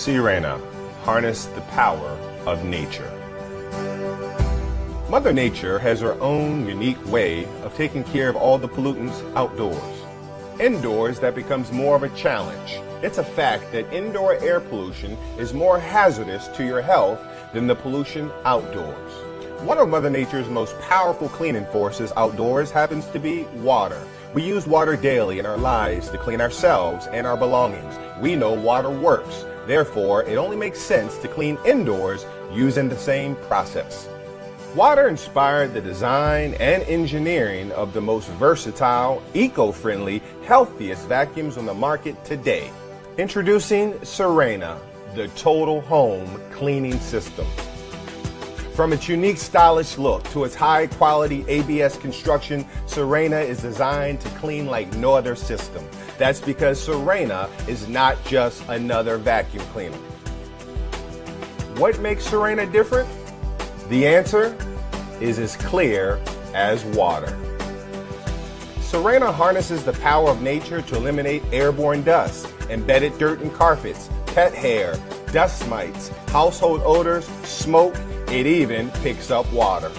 Sirena, harness the power of nature. Mother Nature has her own unique way of taking care of all the pollutants outdoors. Indoors, that becomes more of a challenge. It's a fact that indoor air pollution is more hazardous to your health than the pollution outdoors. One of Mother Nature's most powerful cleaning forces outdoors happens to be water. We use water daily in our lives to clean ourselves and our belongings. We know water works. Therefore, it only makes sense to clean indoors using the same process. Water inspired the design and engineering of the most versatile, eco-friendly, healthiest vacuums on the market today. Introducing Sirena, the total home cleaning system. From its unique stylish look to its high-quality ABS construction, Sirena is designed to clean like no other system. That's because Sirena is not just another vacuum cleaner. What makes Sirena different? The answer is as clear as water. Sirena harnesses the power of nature to eliminate airborne dust, embedded dirt and carpets, pet hair, dust mites, household odors, smoke. It even picks up water.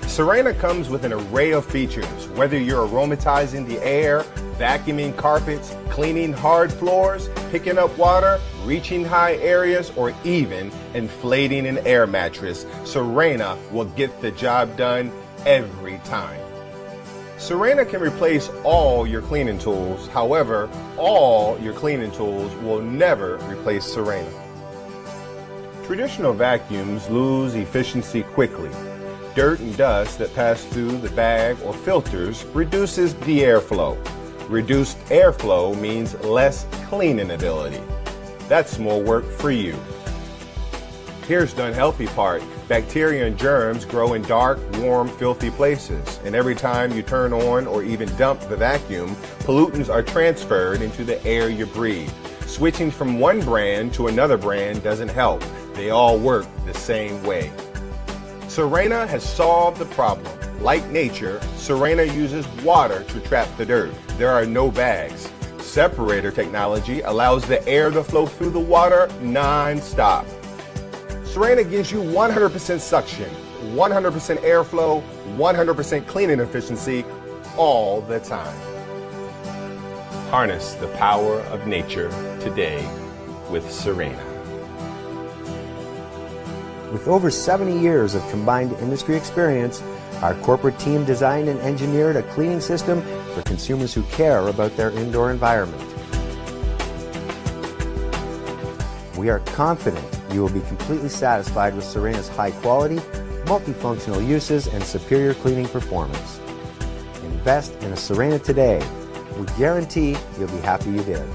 Sirena comes with an array of features, whether you're aromatizing the air, vacuuming carpets, cleaning hard floors, picking up water, reaching high areas, or even inflating an air mattress. Sirena will get the job done every time. Sirena can replace all your cleaning tools. However, all your cleaning tools will never replace Sirena. Traditional vacuums lose efficiency quickly. Dirt and dust that pass through the bag or filters reduces the airflow. Reduced airflow means less cleaning ability. That's more work for you. Here's the unhealthy part. Bacteria and germs grow in dark, warm, filthy places. And every time you turn on or even dump the vacuum, pollutants are transferred into the air you breathe. Switching from one brand to another brand doesn't help. They all work the same way. Sirena has solved the problem. Like nature, Sirena uses water to trap the dirt. There are no bags. Separator technology allows the air to flow through the water non-stop. Sirena gives you 100% suction, 100% airflow, 100% cleaning efficiency all the time. Harness the power of nature today with Sirena. With over 70 years of combined industry experience, our corporate team designed and engineered a cleaning system for consumers who care about their indoor environment. We are confident you will be completely satisfied with Sirena's high quality, multifunctional uses, and superior cleaning performance. Invest in a Sirena today. We guarantee you'll be happy you did.